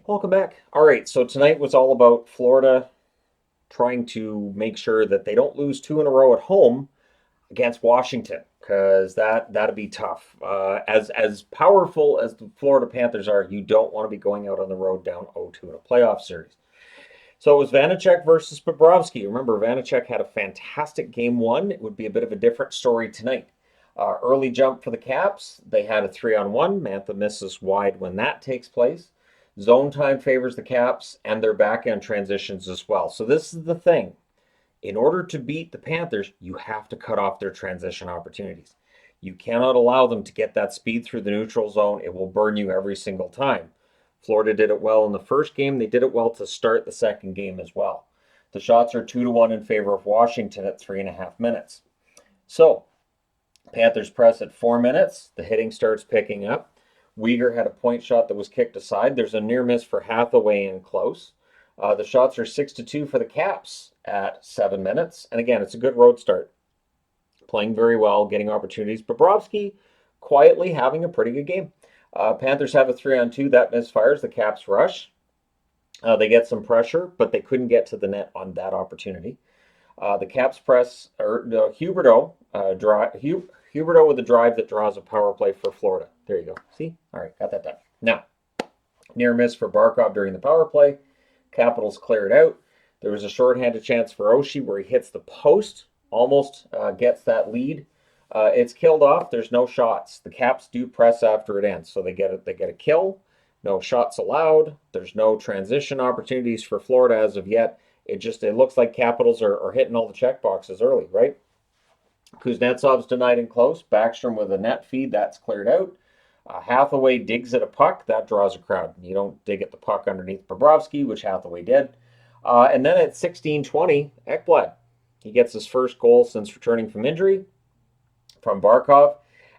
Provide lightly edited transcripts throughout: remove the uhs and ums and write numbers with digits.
Welcome back. All right, so tonight was all about Florida trying to make sure that they don't lose two in a row at home against Washington, because that'd be tough. As powerful as the Florida Panthers are, you don't want to be going out on the road down 0-2 in a playoff series. So it was Vanacek versus Bobrovsky. Remember, Vanacek had a fantastic game one. It would be a bit of a different story tonight. Early jump for the Caps. They had a 3-on-1. Mantha misses wide when that takes place. Zone time favors the Caps, and their back end transitions as well. So this is the thing. In order to beat the Panthers, you have to cut off their transition opportunities. You cannot allow them to get that speed through the neutral zone. It will burn you every single time. Florida did it well in the first game. They did it well to start the second game as well. The shots are 2-1 in favor of Washington at 3.5 minutes. So, Panthers press at 4 minutes. The hitting starts picking up. Uyghur had a point shot that was kicked aside. There's a near miss for Hathaway in close. The shots are 6-2 for the Caps at 7 minutes. And again, it's a good road start. Playing very well, getting opportunities. Bobrovsky quietly having a pretty good game. Panthers have a 3-on-2 that misfires. The Caps rush. They get some pressure, but they couldn't get to the net on that opportunity. The Caps press, Huberdeau with a drive that draws a power play for Florida. There you go. See? All right, got that done. Now, near miss for Barkov during the power play. Capitals cleared out. There was a shorthanded chance for Oshie where he hits the post, almost gets that lead. It's killed off. There's no shots. The Caps do press after it ends, so they get a kill. No shots allowed. There's no transition opportunities for Florida as of yet. It looks like Capitals are hitting all the check boxes early, right? Kuznetsov's denied in close. Backstrom with a net feed. That's cleared out. Hathaway digs at a puck. That draws a crowd. You don't dig at the puck underneath Bobrovsky, which Hathaway did. And then at 16:20, Ekblad. He gets his first goal since returning from injury from Barkov.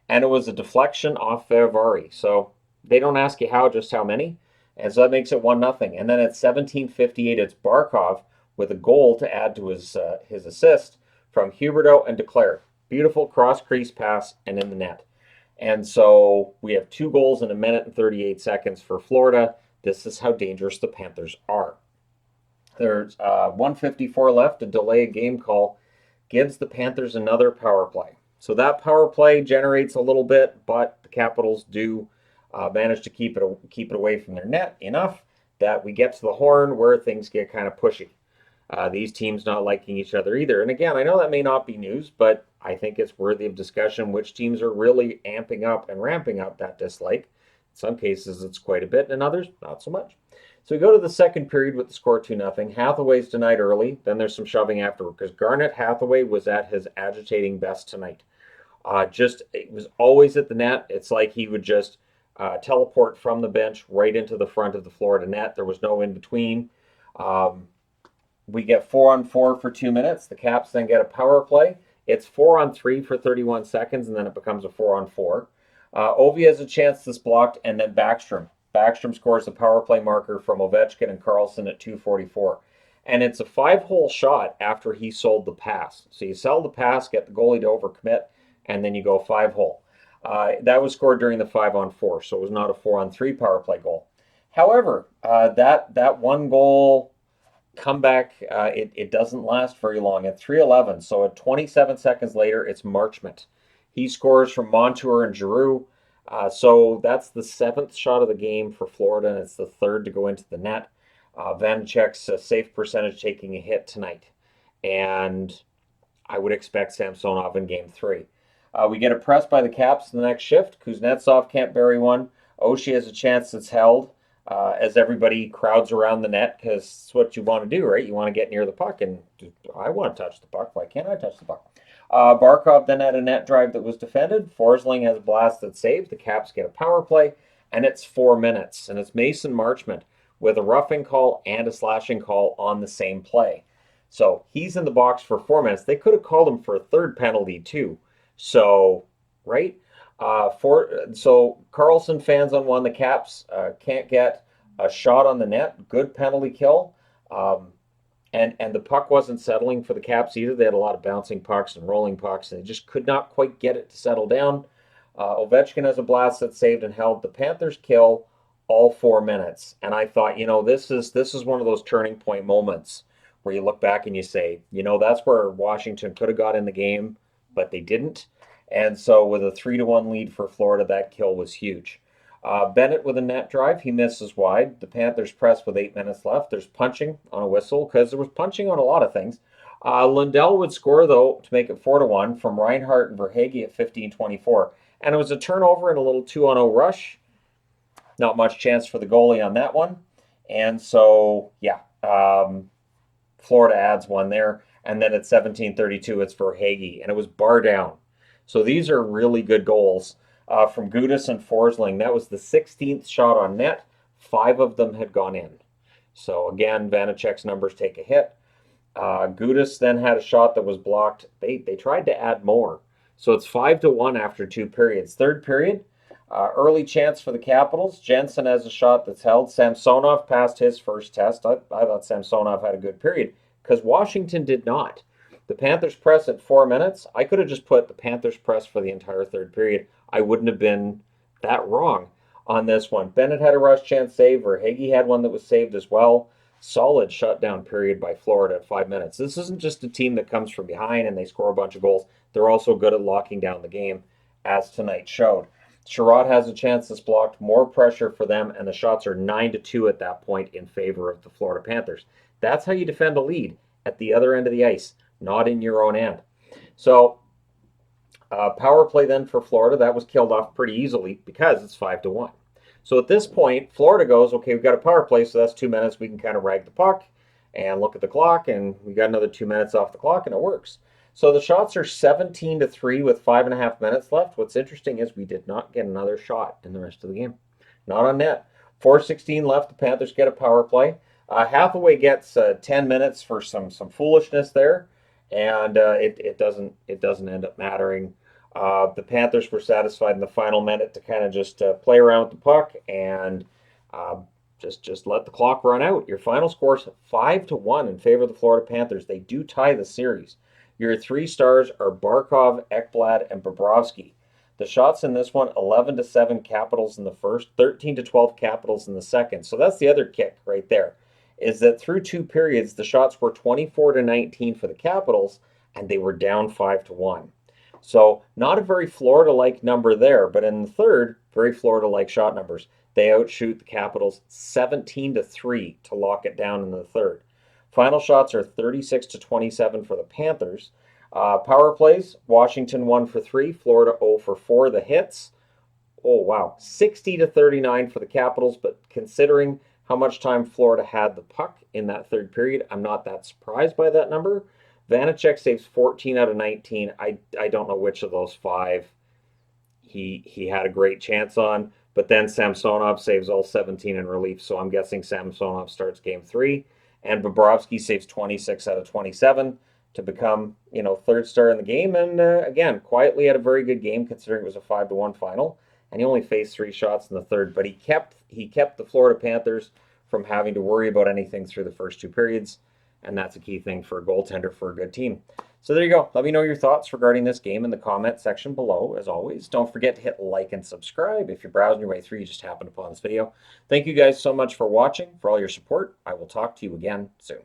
And it was a deflection off Fehervary. So they don't ask you just how many. And so that makes it 1-0. And then at 17:58, it's Barkov with a goal to add to his assist from Huberdeau and Declare. Beautiful cross-crease pass and in the net. And so we have 2 goals in 1 minute and 38 seconds for Florida. This is how dangerous the Panthers are. There's 1:54 left. A delay game call gives the Panthers another power play. So that power play generates a little bit, but the Capitals do manage to keep it away from their net enough that we get to the horn where things get kind of pushy. These teams not liking each other either. And again, I know that may not be news, but I think it's worthy of discussion which teams are really amping up and ramping up that dislike. In some cases, it's quite a bit, and in others, not so much. So we go to the second period with the score 2-0. Hathaway's denied early. Then there's some shoving afterward because Garnet Hathaway was at his agitating best tonight. It was always at the net. It's like he would just teleport from the bench right into the front of the Florida net. There was no in between. We get 4-on-4 for 2 minutes. The Caps then get a power play. It's 4-on-3 for 31 seconds, and then it becomes a 4-on-4. Ovi has a chance that's blocked, and then Backstrom. Backstrom scores the power play marker from Ovechkin and Karlsson at 2:44. And it's a 5-hole shot after he sold the pass. So you sell the pass, get the goalie to overcommit, and then you go 5-hole. That was scored during the 5-on-4, so it was not a 4-on-3 power play goal. However, that one goal comeback, it doesn't last very long. At 3:11, so at 27 seconds later, it's Marchment. He scores from Montour and Giroux. So that's the 7th shot of the game for Florida, and it's the 3rd to go into the net. Vanacek's save percentage taking a hit tonight. And I would expect Samsonov in game 3. We get a press by the Caps in the next shift. Kuznetsov can't bury one. Oshie has a chance that's held as everybody crowds around the net because it's what you want to do, right? You want to get near the puck, and I want to touch the puck. Why can't I touch the puck? Barkov then had a net drive that was defended. Forsling has a blast that's saved. The Caps get a power play, and it's 4 minutes. And it's Mason Marchment with a roughing call and a slashing call on the same play. So he's in the box for 4 minutes. They could have called him for a third penalty too. So, right? So Karlsson fans on one. The Caps can't get a shot on the net. Good penalty kill. And the puck wasn't settling for the Caps either. They had a lot of bouncing pucks and rolling pucks, and they just could not quite get it to settle down. Ovechkin has a blast that's saved and held. The Panthers kill all 4 minutes. And I thought, this is one of those turning point moments where you look back and you say, that's where Washington could have got in the game, but they didn't. And so with a 3-1 lead for Florida, that kill was huge. Bennett with a net drive, he misses wide. The Panthers press with 8 minutes left. There's punching on a whistle because there was punching on a lot of things. Lundell would score though to make it 4-1 from Reinhart and Verhaeghe at 15:24, and it was a turnover and a little 2-on-0 rush. Not much chance for the goalie on that one. And so, yeah, Florida adds one there. And then at 17:32, it's for Verhaeghe, and it was bar down. So these are really good goals from Gudas and Forsling. That was the 16th shot on net. 5 of them had gone in. So again, Vanacek's numbers take a hit. Gudas then had a shot that was blocked. They tried to add more. So it's 5-1 after 2 periods. Third period, early chance for the Capitals. Jensen has a shot that's held. Samsonov passed his first test. I thought Samsonov had a good period because Washington did not. The Panthers press at 4 minutes. I could have just put the Panthers press for the entire third period. I wouldn't have been that wrong on this one. Bennett had a rush chance save. Verhaeghe had one that was saved as well. Solid shutdown period by Florida at 5 minutes. This isn't just a team that comes from behind and they score a bunch of goals. They're also good at locking down the game, as tonight showed. Sherrod has a chance that's blocked, more pressure for them, and the shots are 9-2 at that point in favor of the Florida Panthers. That's how you defend a lead at the other end of the ice, not in your own end. So, power play then for Florida, that was killed off pretty easily because it's 5-1. So at this point, Florida goes, okay, we've got a power play, so that's 2 minutes. We can kind of rag the puck and look at the clock, and we got another 2 minutes off the clock, and it works. So the shots are 17-3 with 5.5 minutes left. What's interesting is we did not get another shot in the rest of the game. Not on net. 4:16 left. The Panthers get a power play. Hathaway gets 10 minutes for some foolishness there, and it doesn't end up mattering. The Panthers were satisfied in the final minute to kind of just play around with the puck and just let the clock run out. Your final score is 5-1 in favor of the Florida Panthers. They do tie the series. Your 3 stars are Barkov, Ekblad, and Bobrovsky. The shots in this one, 11-7 Capitals in the first, 13-12 Capitals in the second. So that's the other kick right there, is that through 2 periods, the shots were 24-19 for the Capitals, and they were down 5-1. So not a very Florida-like number there, but in the third, very Florida-like shot numbers. They outshoot the Capitals 17-3 to lock it down in the third. Final shots are 36-27 for the Panthers. Power plays, Washington 1 for 3, Florida 0 for 4. The hits, oh wow, 60-39 for the Capitals, but considering how much time Florida had the puck in that third period, I'm not that surprised by that number. Vanacek saves 14 out of 19. I don't know which of those 5 he had a great chance on, but then Samsonov saves all 17 in relief, so I'm guessing Samsonov starts game 3. And Bobrovsky saves 26 out of 27 to become, third star in the game. And again, quietly had a very good game considering it was a 5-1 final. And he only faced 3 shots in the third, but he kept the Florida Panthers from having to worry about anything through the first 2 periods. And that's a key thing for a goaltender for a good team. So there you go. Let me know your thoughts regarding this game in the comment section below. As always, don't forget to hit like and subscribe. If you're browsing your way through, you just happened upon this video. Thank you guys so much for watching, for all your support. I will talk to you again soon.